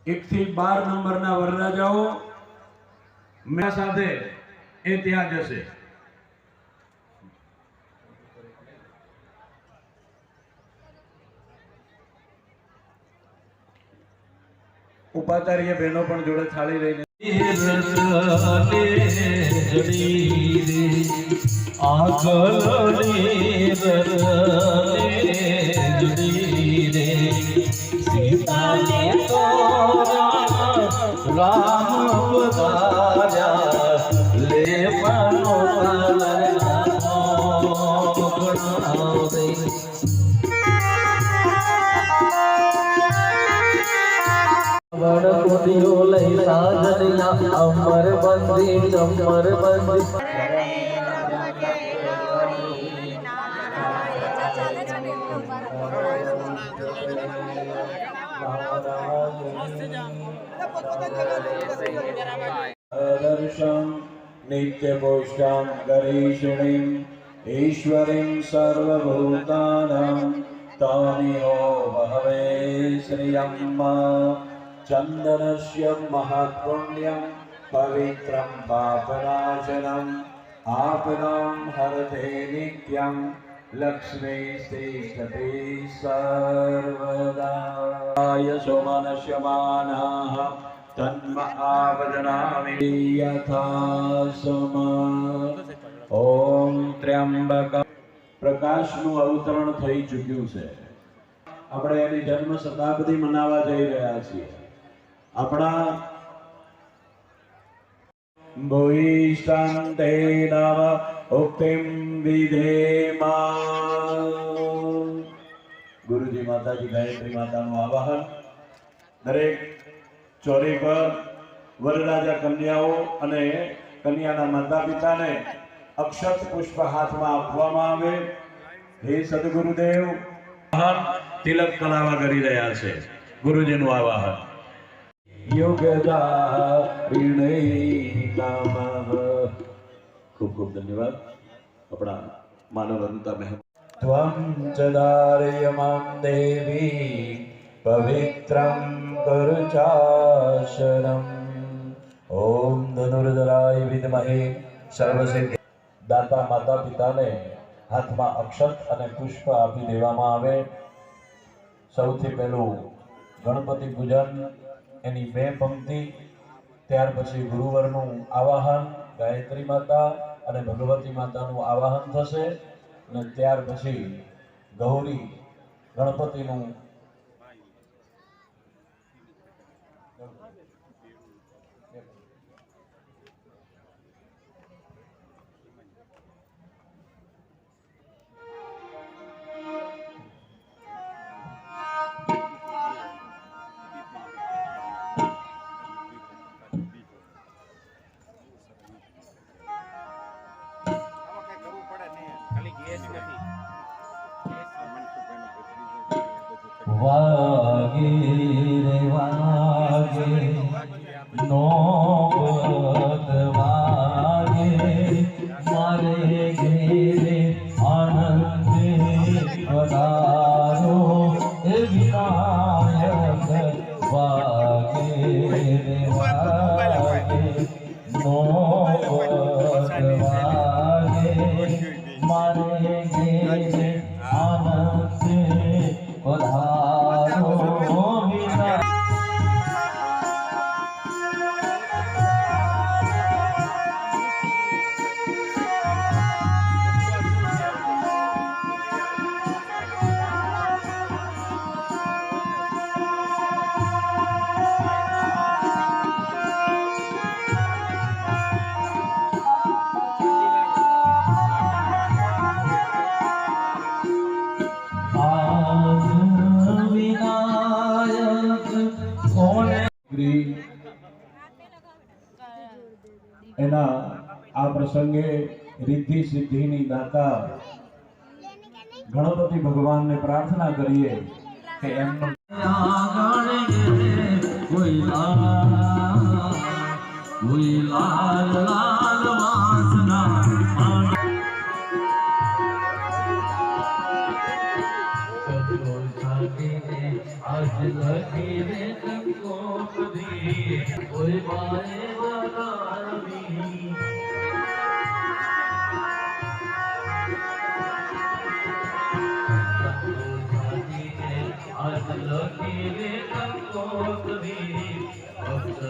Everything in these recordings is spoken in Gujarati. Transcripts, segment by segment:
1 થી 12 નંબરના વરરાજાઓ મેં સાથે એ ત્યાં જશે. ઉપાચાર્ય બહેનો પણ જોડે થાળી લઈને अमर बंदी चमर बंदी दर्शन नित्य पुष्टां गरीषिणीं ईश्वरीं सर्वभूतानां तामिहो बहवे श्रियम्मा चंदनस्य महत्पुण्यं पवित्रं पापनाशनम् आपदां हरते नित्यं लक्ष्मी तिष्ठति सर्वदा यशोमनश्यमानाः तन्म आवदनामि यथा सम ओम त्र्यंबक प्रकाशનું અવતરણ થઈ ચૂક્યું છે. આપણે એની જન્મ શતાબ્દી મનાવવા જઈ રહ્યા છીએ. આપણા ભૂઈષ્ઠાંતે નમ ઉક્તિમ વિધેમા. ગુરુજી માતાજી ગાયત્રી માતાનું આવાહન. દરેક ચોરી પર વરરાજા કન્યાઓ અને કન્યાના માતા પિતાને અક્ષત પુષ્પ હાથમાં આપવામાં આવે. હે સદગુરુદેવ તિલક કલાવા કરી રહ્યા છે. ગુરુજીનું આવાહન. યોગદારિણે નમઃ. ખૂબ ખૂબ ધન્યવાદ આપણા માનવ અરુતા બહેન. ત્વં ચ દારયમાં દેવી પવિત્રં કરચાશરમ. ઓમ ધનુર્ધરાય વિદ્મહે સર્વસિદ્ધિ. દાતા માતા પિતાને હાથમાં અક્ષત અને પુષ્પ આપી દેવામાં આવે. સૌથી પહેલું ગણપતિ પૂજન, એની 2 પંક્તિ, ત્યાર પછી ગુરુવરનું આવાહન, ગાયત્રી માતા અને ભગવતી માતાનું આવાહન થશે અને ત્યાર પછી ગૌરી ગણપતિનું વાગે રે વાગે નોબત વાગે મારે ઘેરે આનંદે પધારો એ વિનાયક. વાગે રે વાગે નોબત વાગે મારે ઘેરે આનંદે પધારો વિના. એના આ પ્રસંગે રિદ્ધિ સિદ્ધિની દાતા ગણપતિ ભગવાનને પ્રાર્થના કરીએ કે એમનો આજ લખી રે કંકોત્રી કોઈ બારે બનાવી આજ લખી રે કંકોત્રી ભક્ત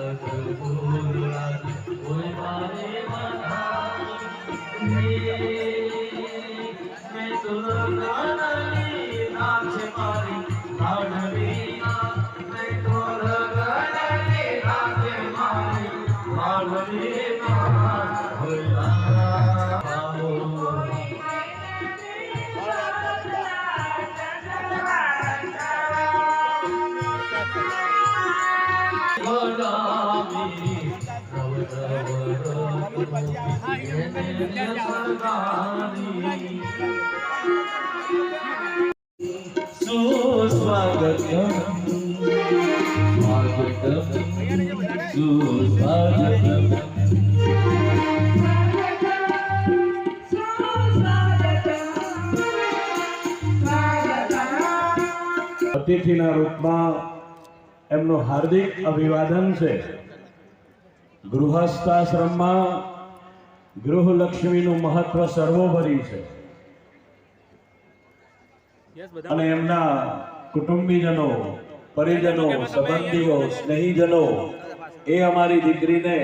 ગુરુરાજ કોઈ બારે બનાવી મેં તુલગાની નાચ મારી લાડલી મેં તુલગાની નાચ મારી લાડલી સુસ્વાગતમ સુસ્વાગતમ અતિથિના રૂપમાં એમનું હાર્દિક અભિવાદન છે. ગૃહસ્થાશ્રમમાં ગૃહલક્ષ્મીનું મહત્વ સર્વોપરી છે અને એમના કુટુંબીજનો, પરિજનો, સંબંધીઓ, સ્નેહીજનો એ અમારી દીકરીને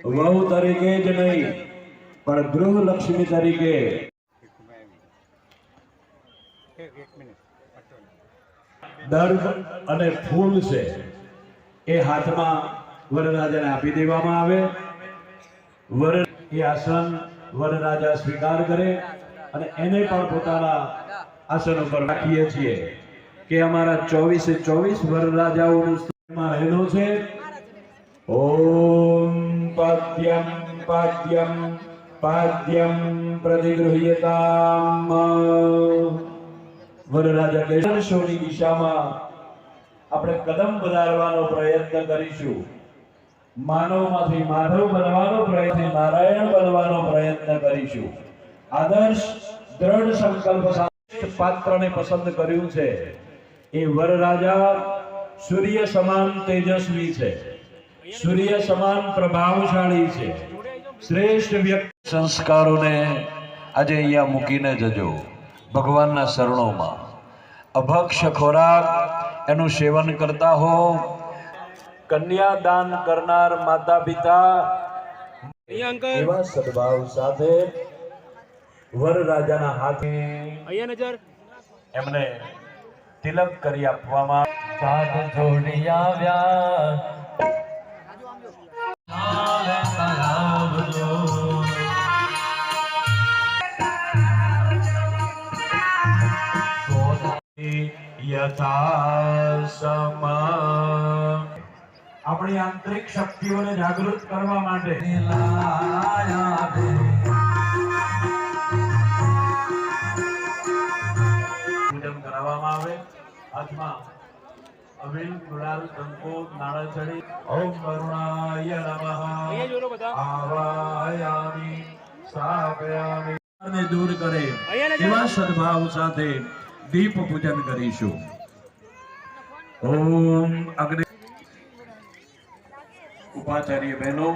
વહુ તરીકે જ નહીં પણ ગૃહલક્ષ્મી તરીકે દર્દ અને ફૂલ છે એ હાથમાં વરરાજાને આપી દેવામાં આવે. વર એ આસન વરરાજા સ્વીકાર કરે અને એને પણ પોતાના આસન ઉપર રાખીએ છીએ કે અમારા 24 વરરાજાઓનું સ્થાનમાં રહેલું છે. ઓમ પાદ્યમ પાદ્યમ પાદ્યમ પ્રતિગૃહ્યતામ. વરરાજા કેશવની દિશામાં આપણે કદમ વધારવાનો પ્રયત્ન કરીશું. માનવમાંથી માધવ બનવાનો પ્રયત્ન, નારાયણ બનવાનો પ્રયત્ન કરીશું. આદર્શ દ્રઢ સંકલ્પ સાથે પાત્રને પસંદ કર્યું છે. એ વરરાજા સૂર્ય સમાન તેજસ્વી છે, સૂર્ય સમાન પ્રભાવશાળી છે. શ્રેષ્ઠ વ્યક્તિ સંસ્કારોને આજે અહીંયા મૂકીને જજો ભગવાનના શરણોમાં. અભક્ષ ખોરાક એનું સેવન કરતા હો. કન્યાદાન કરનાર માતા પિતા એવા સદભાવ સાથે વરરાજાના હાથે એમને તિલક કરી આપવામાં. સાત જોડી આવ્યા આપણી આંતરિક શક્તિઓને જાગૃત કરવા માટે પૂજન કરાવવામાં આવે. હાથમાં અબીલ, ગુલાલ, કંકુ, નાળચડી. ઓમ કરુણાય નમઃ આવાયામિ સ્થાપયામિ. અને દૂર કરે એવા સદભાવ સાથે દીપ પૂજન કરીશું. ઓમ અગ્નિ. ઉપાચાર્ય બહેનો,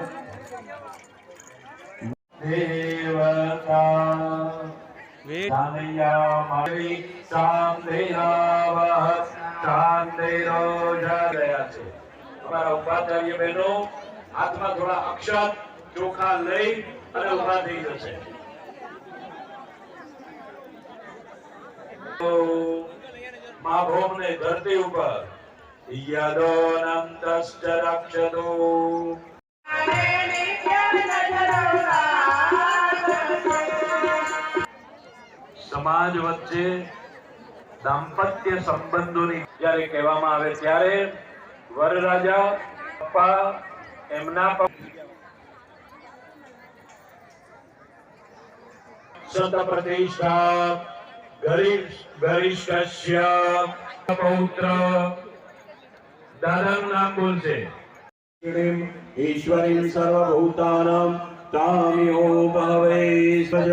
દેવતા સાનૈયા મારી સાંદેરાવત સાંદેરો જયા છે. અમારા ઉપાચાર્ય બહેનો હાથમાં થોડા અક્ષત ચોખા લઈ અને ઉભા થઈ જશે. મહાભૌમને ધરતી ઉપર યદોનંતશ્ચ રક્ષતો. સમાજ વચ્ચે દાંપત્ય સંબંધોની જ્યારે કહેવામાં આવે ત્યારે વરરાજા પપ્પા એમના શત પ્રતિષ્ઠા ગરિષ્ઠસ્ય પૌત્ર. દાદાનું નામ બોલશે. ઈશ્વરીમ સર્વભૂતાનાં તામ્યો ભવે સજ.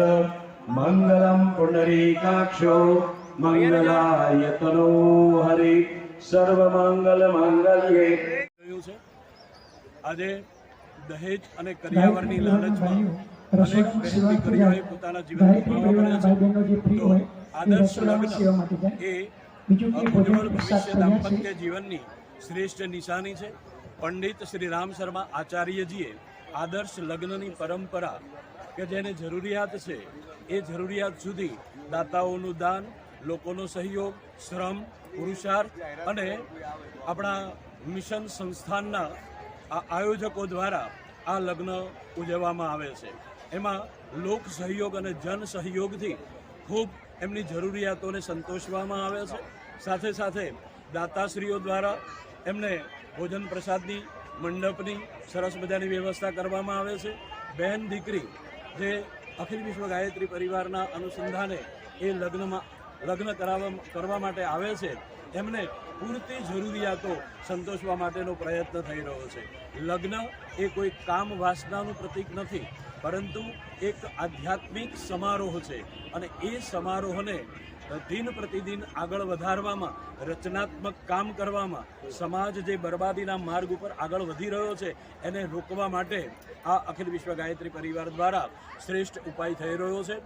મંગલમ પુંડરીકાક્ષો મંગલાય તનો હરિ. સર્વમંગલ માંગલ્યે. રહ્યું છે. આજે દહેજ અને કરિયાવરની લાલચમાં અનેક બહેન દીકરીઓએ પોતાના જીવન ગુમાવવા પડ્યા છે. તો આદર્શ લગ્ન એ ઉજ્જવળ ભવિષ્ય દાંપત્ય જીવનની શ્રેષ્ઠ નિશાની છે. પંડિત શ્રી રામ શર્મા આચાર્યજીએ આદર્શ લગ્નની પરંપરા કે જેને જરૂરિયાત છે એ જરૂરિયાત સુધી દાતાઓનું દાન, લોકોનો સહયોગ, શ્રમ, પુરુષાર્થ અને આપણા મિશન સંસ્થાનના આ આયોજકો દ્વારા આ લગ્ન ઉજવવામાં આવે છે. એમાં લોક સહયોગ અને જન સહયોગથી ખૂબ એમની જરૂરિયાતોને સંતોષવામાં આવે છે. સાથે સાથે દાતાશ્રીઓ દ્વારા એમને ભોજન પ્રસાદની, મંડપની સરસ મજાની વ્યવસ્થા કરવામાં આવે છે. બહેન દીકરી જે અખિલ વિશ્વ ગાયત્રી પરિવારના અનુસંધાને એ લગ્ન કરવા માટે આવે છે એમને પૂરતી જરૂરિયાતો સંતોષવા માટેનો પ્રયત્ન થઈ રહ્યો છે. લગ્ન એ કોઈ કામ વાસનાનું પ્રતીક નથી, પરંતુ એક આધ્યાત્મિક સમારોહ છે અને એ સમારોહને દિન પ્રતિદિન આગળ વધારવામાં, રચનાત્મક કામ કરવામાં, સમાજ જે બરબાદીના માર્ગ ઉપર આગળ વધી રહ્યો છે એને રોકવા માટે આ અખિલ વિશ્વ ગાયત્રી પરિવાર દ્વારા શ્રેષ્ઠ ઉપાય થઈ રહ્યો છે.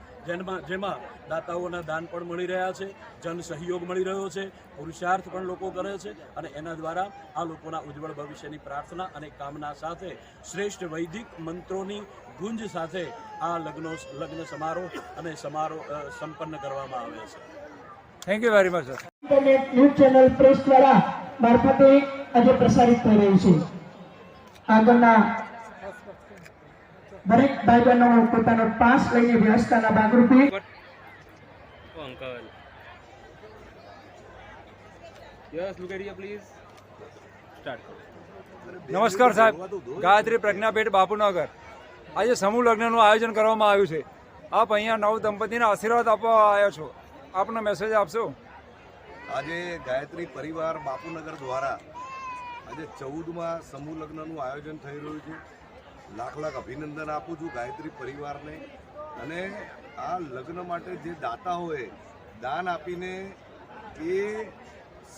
જેમાં દાતાઓના દાન પણ મળી રહ્યા છે, જન સહયોગ મળી રહ્યો છે, પુરુષાર્થ પણ લોકો કરે છે અને એના દ્વારા આ લોકોના ઉજ્જવળ ભવિષ્યની પ્રાર્થના અને કામના સાથે શ્રેષ્ઠ વૈદિક મંત્રોની ગુંજ સાથે આ લગ્ન સમારોહ સંપન્ન કરવામાં આવે છે. Thank you very much sir. Internet news channel press દ્વારા મારફતે આજે પ્રસારિત થઈ રહ્યું છે. આગળના દરેક ભાઈ બહેનો પોતાનો પાસ લઈને વ્યવસ્થાના ભાગરૂપે નમસ્કાર સાહેબ. ગાયત્રી પ્રજ્ઞાપીઠ બાપુનગર આજે સમૂહ લગ્નનું આયોજન કરવામાં આવ્યું છે. આપ અહીંયા નવ દંપતીને આશીર્વાદ આપવા આવ્યા છો, આપનો મેસેજ આપશો. આજે ગાયત્રી પરિવાર બાપુનગર દ્વારા આજે 14મા સમૂહ લગ્નનું આયોજન થઈ રહ્યું છે. લાખ લાખ અભિનંદન આપું છું ગાયત્રી પરિવારને. અને આ લગ્ન માટે જે દાતાઓએ દાન આપીને એ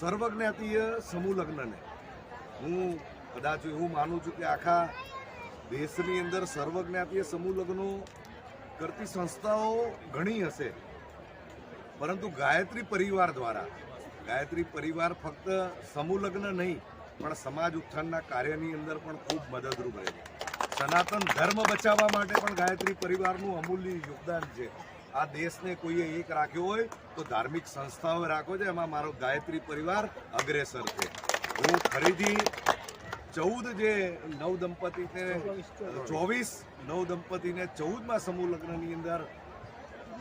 સર્વજ્ઞાતીય સમૂહ લગ્નને હું કદાચ એવું માનું છું કે આખા દેશની અંદર સર્વજ્ઞાતીય સમૂહ લગ્નો કરતી સંસ્થાઓ ઘણી હશે, પરંતુ ગાયત્રી પરિવાર દ્વારા ગાયત્રી પરિવાર ફક્ત સમૂહ લગ્ન નહીં પણ સમાજ ઉત્થાનના કાર્યની અંદર પણ ખૂબ મદદરૂપ રહે છે. સનાતન ધર્મ બચાવવા માટે પણ ગાયત્રી પરિવારનું અમૂલ્ય યોગદાન છે. આ દેશને કોઈએ એક રાખ્યો હોય તો ધાર્મિક સંસ્થાઓએ રાખ્યો છે, એમાં મારો ગાયત્રી પરિવાર અગ્રેસર છે. હું ફરીથી 14 જે નવ દંપતીને 24 નવ દંપતીને 14મા સમૂહ લગ્નની અંદર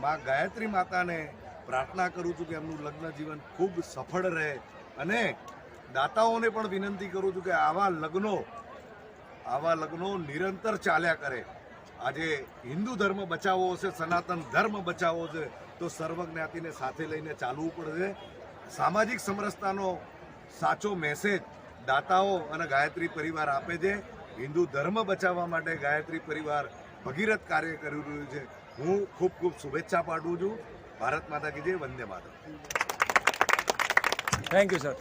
માં ગાયત્રી માતાને પ્રાર્થના કરું છું કે એમનું લગ્ન જીવન ખૂબ સફળ રહે. અને દાતાઓને પણ વિનંતી કરું છું કે આવા લગ્નો નિરંતર ચાલ્યા કરે. આજે હિન્દુ ધર્મ બચાવવો છે, સનાતન ધર્મ બચાવવો છે તો સર્વજ્ઞાતિને સાથે લઈને ચાલવું પડશે. સામાજિક સમરસતાનો સાચો મેસેજ દાતાઓ અને ગાયત્રી પરિવાર આપે છે. હિન્દુ ધર્મ બચાવવા માટે ગાયત્રી પરિવાર ભગીરથ કાર્ય કરી રહ્યું છે. હું ખૂબ ખૂબ શુભેચ્છા પાઠવું છું. ભારત માતા કી જય. વંદે માતરમ. Thank you sir.